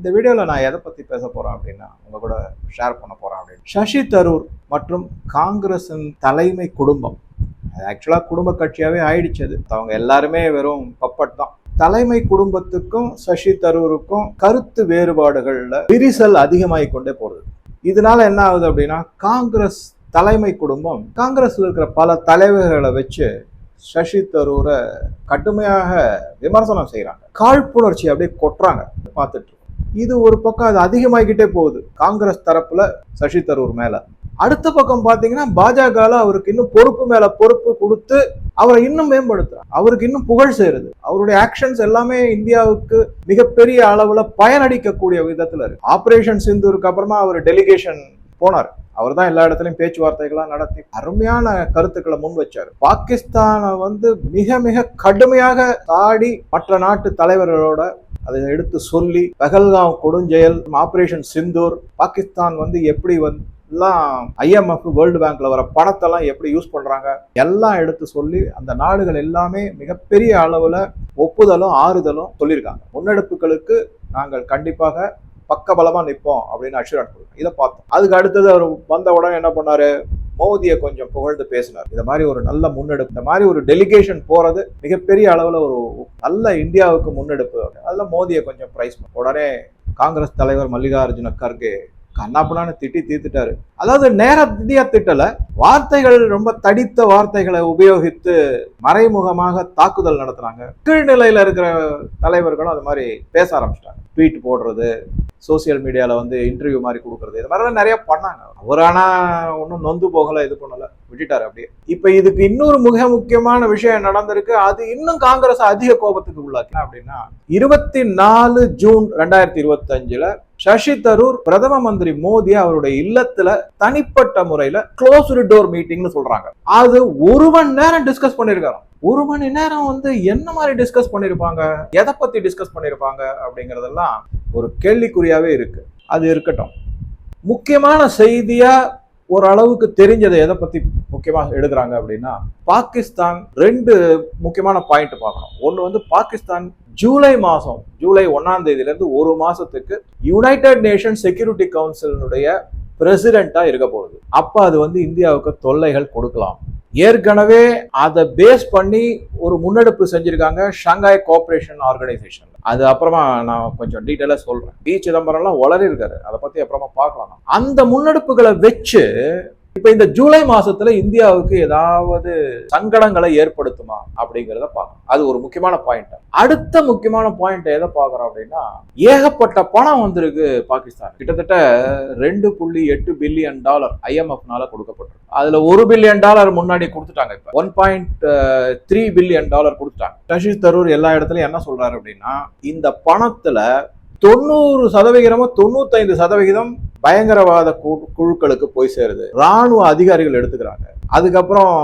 இந்த வீடியோவில் நான் எதை பற்றி பேச போகிறேன் அப்படின்னா உங்கள் கூட ஷேர் பண்ண போகிறேன் அப்படின்னு சசி தரூர் மற்றும் காங்கிரஸின் தலைமை குடும்பம், ஆக்சுவலாக குடும்ப கட்சியாகவே ஆயிடுச்சது. அவங்க எல்லாருமே வெறும் பப்பட் தான். தலைமை குடும்பத்துக்கும் சசி தரூருக்கும் கருத்து வேறுபாடுகள்ல விரிசல் அதிகமாகி கொண்டே போகுது. இதனால என்ன ஆகுது அப்படின்னா, காங்கிரஸ் தலைமை குடும்பம் காங்கிரஸ்ல இருக்கிற பல தலைவர்களை வச்சு சசி தரூரை கடுமையாக விமர்சனம் செய்யறாங்க, காழ்ப்புணர்ச்சி அப்படியே கொட்டுறாங்க. பார்த்துட்டு இது ஒரு பக்கம் அது அதிகமாகிக்கிட்டே போகுது காங்கிரஸ் தரப்புல சசி தரூர் மேல. அடுத்த பக்கம் பாத்தீங்கன்னா பாஜக அவருக்கு இன்னும் பொறுப்பு மேல பொறுப்பு கொடுத்து அவரை இன்னும் மேம்படுத்துறாங்க, அவருக்கு இன்னும் புகழ் சேருது. அவருடைய ஆக்ஷன்ஸ் எல்லாமே இந்தியாவுக்கு மிகப்பெரிய அளவுல பயனளிக்கக்கூடிய விதத்துல இருக்கு. ஆபரேஷன் சிந்தூருக்கு அப்புறமா அவர் டெலிகேஷன் போனார். அவர் தான் எல்லா இடத்துலையும் பேச்சுவார்த்தைகள்லாம் நடத்தி அருமையான கருத்துக்களை முன் வச்சார். பாகிஸ்தானை மிக மிக கடுமையாக தாடி மற்ற நாட்டு தலைவர்களோட அதை எடுத்து சொல்லி, பஹல்காம் கொடுஞ்செயல், ஆபரேஷன் சிந்தூர், பாகிஸ்தான் எப்படி எல்லாம் IMF வேர்ல்டு பேங்க்ல வர பணத்தெல்லாம் எப்படி யூஸ் பண்றாங்க எல்லாம் எடுத்து சொல்லி அந்த நாடுகள் எல்லாமே மிகப்பெரிய அளவுல ஒப்புதலும் ஆறுதலும் சொல்லியிருக்காங்க. முன்னெடுப்புகளுக்கு நாங்கள் கண்டிப்பாக பக்கபலமா நிற்போம் அப்படின்னு அஷூரன்ஸ் கொடுங்க. இதை பார்த்தோம். அதுக்கு அடுத்தது அவர் வந்த உடனே என்ன பண்ணாரு, மோதியை கொஞ்சம் புகழ்ந்து பேசினார். இந்த மாதிரி ஒரு நல்ல முன்னெடுப்பு, இந்த மாதிரி ஒரு டெலிகேஷன் போறது மிகப்பெரிய அளவுல ஒரு நல்ல இந்தியாவுக்கு முன்னெடுப்பு. அதுல மோதியை கொஞ்சம் பிரைஸ் பண்ண உடனே காங்கிரஸ் தலைவர் மல்லிகார்ஜுன கர்கே கண்ணாப்பனான்னு திட்டி தீர்த்துட்டாரு. அதாவது நேரடியா திட்டல, வார்த்தைகள் ரொம்ப தடித்த வார்த்தைகளை உபயோகித்து மறைமுகமாக தாக்குதல் நடத்துறாங்க. கீழ்நிலையில இருக்கிற தலைவர்களும் அது மாதிரி பேச ஆரம்பிச்சிட்டாங்க. ட்வீட் போடுறது, சோசியல் மீடியால இன்டர்வியூ மாதிரி கொடுக்கறது, இது மாதிரிலாம் நிறைய பண்ணாங்க. அவர் ஆனா ஒன்றும் நொந்து போகல, இது பண்ணல, விட்டுட்டாரு அப்படியே. இப்ப இதுக்கு இன்னொரு மிக முக்கியமான விஷயம் நடந்திருக்கு. அது இன்னும் காங்கிரஸ் அதிக கோபத்துக்கு உள்ளாக்கு. அப்படின்னா 24 ஜூன் 2025 சசி தரூர் பிரதம மந்திரி மோடி அவருடைய இல்லத்துல தனிப்பட்ட முறையில க்ளோஸ்டு டோர் மீட்டிங்னு சொல்றாங்க. அது 1 மணி நேரம் டிஸ்கஸ் பண்ணிருக்காரு. 1 மணி நேரம் என்ன மாதிரி டிஸ்கஸ் பண்ணிருப்பாங்க, எதை பத்தி டிஸ்கஸ் பண்ணிருப்பாங்க அப்படிங்கறதெல்லாம் ஒரு கேள்விக்குறியாவே இருக்கு. அது இருக்கட்டும். முக்கியமான செய்தியா ஓரளவுக்கு தெரிஞ்சதை எதை பத்தி முக்கியமாக எடுக்கிறாங்க அப்படின்னா, பாகிஸ்தான் 2 முக்கியமான பாயிண்ட் பார்க்கணும். ஒன்று பாகிஸ்தான் ஜூலை 1ஆம் தேதியிலிருந்து 1 மாசத்துக்கு யுனைடெட் நேஷன் செக்யூரிட்டி கவுன்சிலுடைய பிரசிடென்டா இருக்க போகுது. அப்ப அது இந்தியாவுக்கு தொல்லைகள் கொடுக்கலாம். ஏற்கனவே அதை பேஸ் பண்ணி ஒரு முன்னெடுப்பு செஞ்சிருக்காங்க ஷாங்காய் கோஆபரேஷன் ஆர்கனைசேஷன். அது அப்புறமா நான் கொஞ்சம் டீட்டெயிலா சொல்றேன். பி சிதம்பரம்லாம் வளரி இருக்காரு, அதை பத்தி அப்புறமா பார்க்கலாம். அந்த முன்னெடுப்புகளை வச்சு இப்ப இந்த ஜூலை மாசத்துல இந்தியாவுக்கு ஏதாவது சங்கடங்களை ஏற்படுத்துமா அப்படிங்கிறத பார்க்கணும். அது ஒரு முக்கியமான பாயிண்ட். அடுத்த முக்கியமான பாயிண்ட் எதை பார்க்கறோம் அப்படின்னா, ஏகப்பட்ட பணம் வந்திருக்கு பாகிஸ்தான். கிட்டத்தட்ட $2.8 பில்லியன் IMF-னால கொடுக்கப்பட்டிருக்கு. அதுல $1 பில்லியன் முன்னாடி கொடுத்துட்டாங்க. இப்ப $1.3 பில்லியன் கொடுத்துட்டாங்க. சசி தரூர் எல்லா இடத்துலயும் என்ன சொல்றாரு அப்படின்னா, இந்த பணத்துல 90% 95% பயங்கரவாத குழுக்களுக்கு போய் சேருது. ராணுவ அதிகாரிகள் எடுத்துக்கிறாங்க, அதுக்கப்புறம்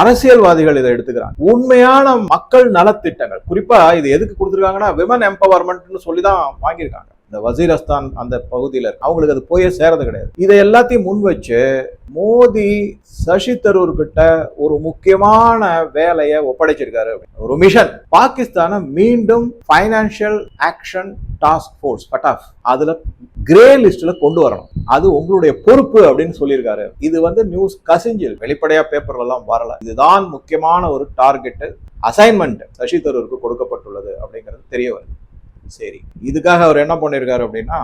அரசியல்வாதிகள் இதை எடுத்துக்கிறாங்க. உண்மையான மக்கள் நலத்திட்டங்கள், குறிப்பா இது எதுக்கு கொடுத்துருக்காங்கன்னா விமன் எம்பவர்மெண்ட்னு சொல்லிதான் வாங்கியிருக்காங்க. இந்த வசீரஸ்தான் அந்த பகுதியில அவங்களுக்கு அது போய் சேரது கிடையாது. இதை எல்லாத்தையும் முன் வச்சு மோடி சசி தரூர் கிட்ட ஒரு முக்கியமான வேலையை ஒப்படைச்சிருக்காரு. ஒரு மிஷன், பாகிஸ்தானை மீண்டும் பைனான்சியல் ஆக்ஷன் டாஸ்க் ஃபோர்ஸ் பட்டாஃப் அதுல கிரே லிஸ்ட்ல கொண்டு வரணும், அது உங்களுடைய பொறுப்பு அப்படின்னு சொல்லியிருக்காரு. இது நியூஸ் கசிஞ்சு வெளிப்படையா பேப்பர்ல எல்லாம் வரல. இதுதான் முக்கியமான ஒரு டார்கெட் அசைன்மெண்ட் சசி தரூருக்கு கொடுக்கப்பட்டுள்ளது அப்படிங்கிறது தெரிய வருது. சரி, இதுக்காக அவர் என்ன பண்ணிருக்காரு அப்படின்னா,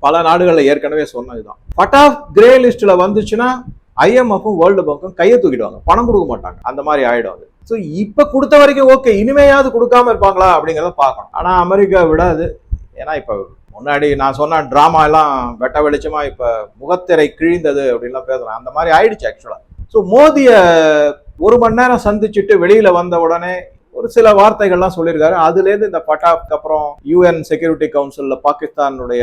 பல நாடுகள்ல ஏற்கனவே சொன்னதுதான், பட்டாஃப் கிரே லிஸ்ட்ல வந்துச்சுன்னா IMF-ம் வேர்ல்டு பேங்க்கும் கையை தூக்கிடுவாங்க, பணம் கொடுக்க மாட்டாங்க, அந்த மாதிரி ஆயிடும் அது. ஸோ இப்ப கொடுத்த வரைக்கும் ஓகே, இனிமையாவது கொடுக்காம இருப்பாங்களா அப்படிங்கிறத பார்க்கணும். ஆனா அமெரிக்கா விடாது. ஏன்னா இப்ப முன்னாடி நான் சொன்ன டிராமா எல்லாம் வெட்ட வெளிச்சமா இப்ப முகத்திரை கிழிந்தது அப்படின்லாம் பேசுறேன், அந்த மாதிரி ஆயிடுச்சு ஆக்சுவலா. ஸோ மோதிய 1 மணி நேரம் சந்திச்சுட்டு வெளியில வந்த உடனே ஒரு சில வார்த்தைகள்லாம் சொல்லியிருக்காரு. அதுல இருந்து இந்த பட்டாப்க்கு அப்புறம் UN செக்யூரிட்டி கவுன்சில்ல பாகிஸ்தானுடைய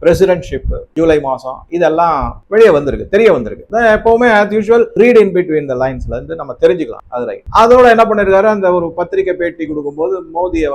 பிரசிடென்ட்ஷிப் ஜூலை மாசம் இதெல்லாம் வெளியே வந்திருக்கு, தெரிய வந்திருக்கு. எப்பவுமே as usual read in between the லைன்ஸ்ல இருந்து நம்ம தெரிஞ்சுக்கலாம். அது அதோட என்ன பண்ணிருக்காரு, அந்த ஒரு பத்திரிகை பேட்டி கொடுக்கும்போது மோதியை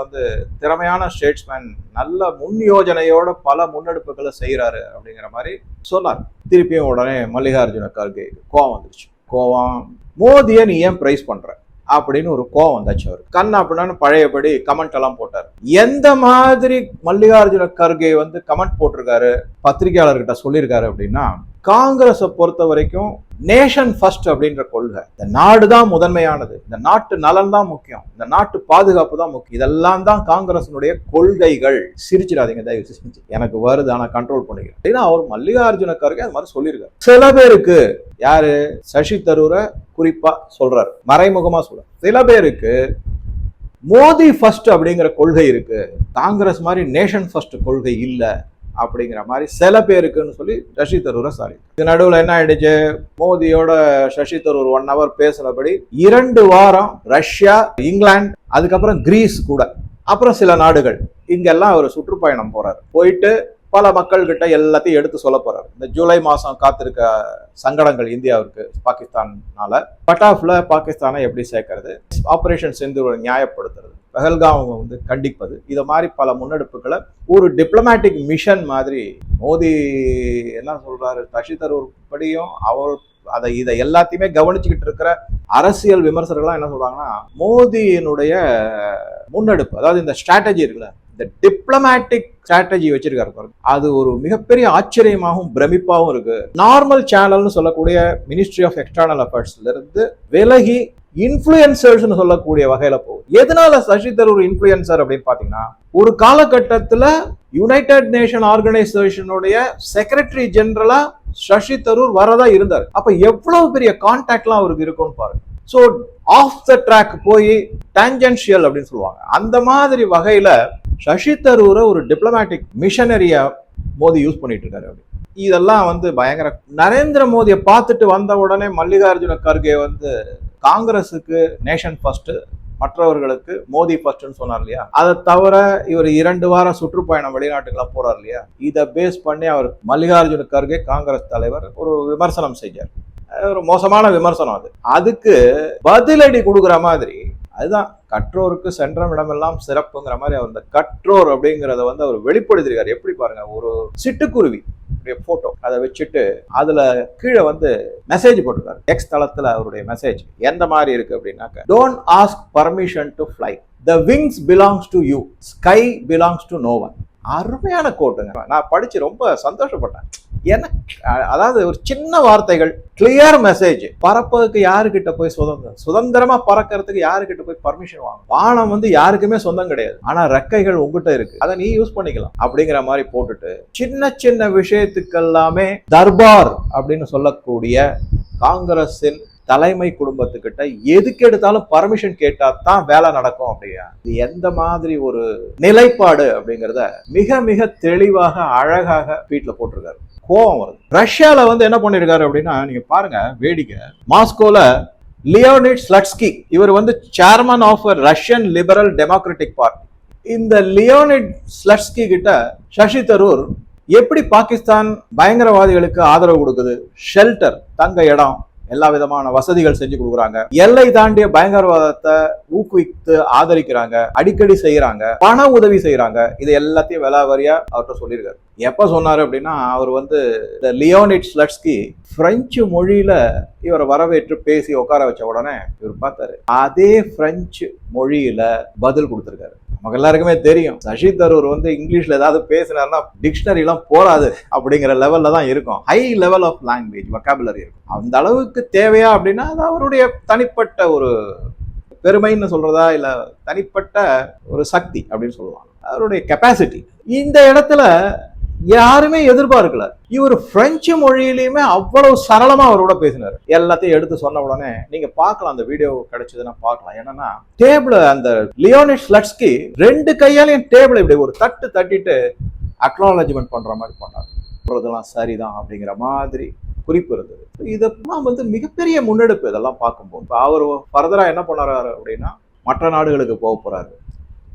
திறமையான ஸ்டேட்ஸ்மேன், நல்ல முன் யோஜனையோட பல முன்னெடுப்புகளை செய்யறாரு அப்படிங்கிற மாதிரி சொன்னார். திருப்பியும் உடனே மல்லிகார்ஜுன கர்கே கோவம் வந்துருச்சு. கோவம், மோதியை நீ ஏன் பிரைஸ் பண்ற அப்படின்னு ஒரு கோவம் வந்துச்சு அவர். கண்ணா அப்படின்னு பழையபடி கமெண்ட் எல்லாம் போட்டார். எந்த மாதிரி மல்லிகார்ஜுன கர்கே வந்து கமெண்ட் போட்டிருக்காரு, பத்திரிகையாளர்கிட்ட சொல்லியிருக்காரு அப்படின்னா, காங்கிரஸை பொறுத்த வரைக்கும் நேஷன் ஃபர்ஸ்ட் அப்படின்ற கொள்கை, இந்த நாடு தான் முதன்மையானது, இந்த நாட்டு நலன் தான் முக்கியம், இந்த நாட்டு பாதுகாப்பு தான் முக்கியம், இதெல்லாம் தான் காங்கிரசினுடைய கொள்கைகள். சிரிச்சிடாதீங்க தயவு செஞ்சு, எனக்கு வருது ஆனா கண்ட்ரோல் பண்ணிக்கிறேன் ஏன்னா அவர் மல்லிகார்ஜுன கர்கே அது மாதிரி சொல்லியிருக்காரு. சில பேருக்கு, யாரு, சசி தரூரை குறிப்பா சொல்றாரு, மறைமுகமா சொல்றாரு. சில பேருக்கு மோடி ஃபர்ஸ்ட் அப்படிங்கிற கொள்கை இருக்கு, காங்கிரஸ் மாதிரி நேஷன் ஃபர்ஸ்ட் கொள்கை இல்ல அப்படிங்கிற மாதிரி சில பேருக்குன்னு சொல்லி சசி தரூரை சாரி. இது நடுவில் என்ன ஆயிடுச்சு, மோடியோட சசி தரூர் 1 hour பேசினபடி 2 வாரம் ரஷ்யா, இங்கிலாந்து, அதுக்கப்புறம் கிரீஸ் கூட, அப்புறம் சில நாடுகள், இங்கெல்லாம் அவர் சுற்றுப்பயணம் போறாரு. போயிட்டு பல மக்கள் கிட்ட எல்லாத்தையும் எடுத்து சொல்ல போறாரு. இந்த ஜூலை மாசம் காத்திருக்க சங்கடங்கள் இந்தியாவிற்கு பாகிஸ்தானால, பட்டாஃப்ல பாகிஸ்தானை எப்படி சேர்க்கறது, ஆபரேஷன் சிந்தூரை நியாயப்படுத்துறது, பஹல்காம் வந்து கண்டிப்பது, இத மாதிரி பல முன்னெடுப்புகளை ஒரு டிப்ளமேட்டிக் மிஷன் மாதிரி மோடி என்ன சொல்றாரு, சசி தரூர் படியும் அவர் இதை எல்லாத்தையுமே கவனிச்சுக்கிட்டு இருக்கிற அரசியல் விமர்சகர்கள்லாம் என்ன சொல்றாங்கன்னா, மோடியினுடைய முன்னெடுப்பு, அதாவது இந்த ஸ்ட்ராட்டஜி இருக்குல்ல, இந்த டிப்ளமேட்டிக் ஸ்ட்ராட்டஜி வச்சிருக்காரு பாருங்க, அது ஒரு மிகப்பெரிய ஆச்சரியமாகவும் பிரமிப்பாகவும் இருக்கு. நார்மல் சேனல்னு சொல்லக்கூடிய மினிஸ்ட்ரி ஆஃப் எக்ஸ்டர்னல் அஃபேர்ஸ்ல இருந்து விலகி இன்ஃபுளுசர்ஸ் சொல்லக்கூடிய வகையில போகுது. எதனால சசி தரூர் இன்ஃபுளுசர் அப்படின்னு பாத்தீங்கன்னா, ஒரு காலகட்டத்துல யுனைடெட் நேஷன் ஆர்கனைசேஷனுடைய செக்ரட்டரி ஜெனரலா சசி தரூர் வரதா இருந்தார். அப்ப எவ்வளவு பெரிய கான்டாக்ட்லாம் அவருக்கு இருக்கும்னு பாருங்க. ஸோ ஆஃப் த ட்ராக் போய் டான்ஜென்ஷியல் அப்படின்னு சொல்லுவாங்க, அந்த மாதிரி வகையில சசி தரூரை ஒரு டிப்ளமேட்டிக் மிஷனரியா மோடி யூஸ் பண்ணிட்டு இருக்காரு. இதெல்லாம் வந்து பயங்கர. நரேந்திர மோடியை பார்த்துட்டு வந்த உடனே மல்லிகார்ஜுன கர்கே வந்து காங்கிரஸுக்கு நேஷன் ஃபர்ஸ்ட், மற்றவர்களுக்கு மோடி ஃபர்ஸ்ட்னு சொன்னார் இல்லையா, அதை தவிர இவர் 2 வாரம் சுற்றுப்பயணம் வெளிநாட்டுக்கெல்லாம் போறார் இல்லையா, இதை பேஸ் பண்ணி அவர் மல்லிகார்ஜுன கர்கே காங்கிரஸ் தலைவர் ஒரு விமர்சனம் செஞ்சார். ஒரு மோசமான விமர்சனம் அது. அதுக்கு பதிலடி கொடுக்குற மாதிரி, அதுதான் கற்றோருக்கு சென்ற இடமெல்லாம் சிறப்புங்கிற மாதிரி அவர் இந்த கற்றோர் அப்படிங்கிறத வந்து அவர் வெளிப்படுத்திருக்காரு. எப்படி பாருங்க, ஒரு சிட்டுக்குருவி போட்டோ அதை வச்சுட்டு அதுல கீழே வந்து மெசேஜ் போட்டிருக்காரு. எக்ஸ் தளத்துல அவருடைய மெசேஜ் எந்த மாதிரி இருக்கு அப்படின்னாக்க, don't ask permission to fly, the wings belongs to you, sky belongs to know one. அருமையான கோட்டுங்க, நான் படிச்சு ரொம்ப சந்தோஷப்பட்டேன். அதாவது ஒரு சின்ன வார்த்தைகள், கிளியர் மெசேஜ். பறப்பதுக்கு யாருக்கிட்ட போய் சுதந்திரமா பறக்கிறதுக்கு யாருக்கிட்ட போய் பர்மிஷன் வாங்க, வானம் வந்து யாருக்குமே சொந்தம் கிடையாது, ஆனா ரெக்கைகள் உங்ககிட்ட இருக்கு, அதை நீ யூஸ் பண்ணிக்கலாம் அப்படிங்கிற மாதிரி போட்டுட்டு, சின்ன சின்ன விஷயத்துக்கு எல்லாமே தர்பார் அப்படின்னு சொல்லக்கூடிய காங்கிரஸின் தலைமை குடும்பத்துக்கிட்ட எதுக்கு எடுத்தாலும் பர்மிஷன் கேட்டா தான் வேலை நடக்கும். அப்படியா, இது எந்த மாதிரி ஒரு நிலைப்பாடு அப்படிங்கிறத மிக மிக தெளிவாக அழகாக ட்வீட்ல போட்டிருக்காரு. கோபம் வருது. ரஷ்யால வந்து என்ன பண்ணிருக்காரு அப்படின்னா, நீங்க பாருங்க வேடிக்கை, மாஸ்கோல லியோனிட் ஸ்லட்ஸ்கி, இவர் வந்து chairman of Russian liberal democratic party. இந்த லியோனிட் ஸ்லட்ஸ்கி கிட்ட சசி தரூர் எப்படி பாகிஸ்தான் பயங்கரவாதிகளுக்கு ஆதரவு கொடுக்குது, ஷெல்டர், தங்க இடம், எல்லா விதமான வசதிகள் செஞ்சு கொடுக்குறாங்க, எல்லை தாண்டிய பயங்கரவாதத்தை ஊக்குவித்து ஆதரிக்கிறாங்க, அடிக்கடி செய்யறாங்க, பண உதவி செய்யறாங்க, இது எல்லாத்தையும் விலாவரியா அவர்கிட்ட சொல்லியிருக்காரு. எப்ப சொன்னாரு அப்படின்னா, அவர் வந்து லியோனிட் ஸ்லட்ஸ்கி பிரெஞ்சு மொழியில இவரை வரவேற்று பேசி உட்கார வச்ச உடனே இவர் பார்த்தாரு, அதே பிரெஞ்சு மொழியில பதில் கொடுத்திருக்காரு. நமக்கு எல்லாருக்குமே தெரியும், சசி தரூர் வந்து இங்கிலீஷ்ல ஏதாவது பேசினார்னா டிக்ஷனரி எல்லாம் போராது அப்படிங்கிற லெவல்ல தான் இருக்கும். High level of language vocabulary இருக்கும். அந்த அளவுக்கு தேவையா அப்படின்னா, அது அவருடைய தனிப்பட்ட ஒரு பெருமைன்னு சொல்றதா, இல்ல தனிப்பட்ட ஒரு சக்தி அப்படின்னு சொல்லுவாங்க, அவருடைய கெப்பாசிட்டி. இந்த இடத்துல யாருமே எதிர்பார்க்கல. இவர் பிரெஞ்சு மொழியிலுமே அவ்வளவு சரளமா அவரோட பேசினாரு. எல்லாத்தையும் எடுத்து சொன்ன உடனே நீங்க பார்க்கலாம், அந்த வீடியோ கிடைச்சதுன்னா பார்க்கலாம். என்னன்னா, டேபிள் அந்த லியோனிட் ஸ்லட்ஸ்கி 2 கையாலையும் டேபிள் இப்படி ஒரு தட்டு தட்டிட்டு அக்னாலஜ்மெண்ட் பண்ற மாதிரி பண்ணாரு. சொல்றதெல்லாம் சரிதான் அப்படிங்கிற மாதிரி குறிப்பு இருந்தது. இதெல்லாம் வந்து மிகப்பெரிய முன்னெடுப்பு. இதெல்லாம் பார்க்கும்போது அவர் ஃபர்தரா என்ன பண்ணாரு அப்படின்னா, மற்ற நாடுகளுக்கு போக போறாரு.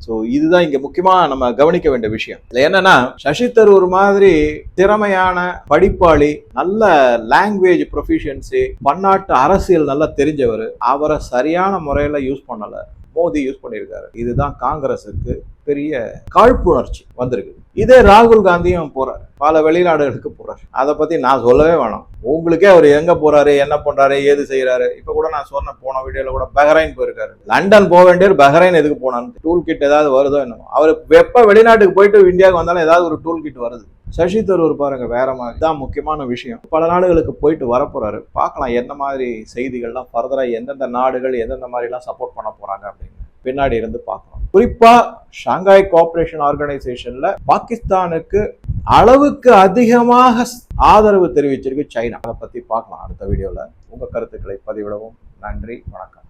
ஸோ இதுதான் இங்க முக்கியமா நம்ம கவனிக்க வேண்டிய விஷயம். இதுல என்னன்னா, சசி தரூர் மாதிரி திறமையான படிப்பாளி, நல்ல லாங்குவேஜ் ப்ரொஃபிஷியன்சி, பன்னாட்டு அரசியல் நல்லா தெரிஞ்சவர், அவரை சரியான முறையில யூஸ் பண்ணல, மோடி யூஸ் பண்ணியிருக்காரு. இதுதான் காங்கிரஸுக்கு பெரிய காழ்ப்புணர்ச்சி வந்திருக்கு. இதே ராகுல் காந்தியும் போறாரு, பல வெளிநாடுகளுக்கு போறாரு. அதை பத்தி நான் சொல்லவே வேணாம். உங்களுக்கே அவர் எங்க போறாரு, என்ன பண்றாரு, ஏது செய்யறாரு. இப்ப கூட நான் சொன்ன போன வீடியோல கூட பஹ்ரைன் போயிருக்காரு. லண்டன் போக வேண்டியவர் பஹ்ரைன் எதுக்கு போனான்னு. டூல் கிட் ஏதாவது வருதோ என்னமோ. அவர் எப்ப வெளிநாட்டுக்கு போயிட்டு இந்தியாவுக்கு வந்தாலும் ஏதாவது ஒரு டூல் கிட் வருது. சசி தரூர் பாருங்க, வேற மாதிரி தான் முக்கியமான விஷயம். பல நாடுகளுக்கு போயிட்டு வரப்போறாரு. பார்க்கலாம் என்ன மாதிரி செய்திகள்லாம் ஃபர்தரா எந்தெந்த நாடுகள் எந்தெந்த மாதிரி எல்லாம் சப்போர்ட் பண்ண போறாங்க அப்படின்னு பின்னாடி இருந்து பார்க்கலாம். குறிப்பா ஷாங்காய் கோஆபரேஷன் ஆர்கனைசேஷன்ல பாகிஸ்தானுக்கு அளவுக்கு அதிகமாக ஆதரவு தெரிவிச்சிருக்கு சைனா. அதை பத்தி பார்க்கலாம் அடுத்த வீடியோல. உங்க கருத்துக்களை பதிவிடவும். நன்றி, வணக்கம்.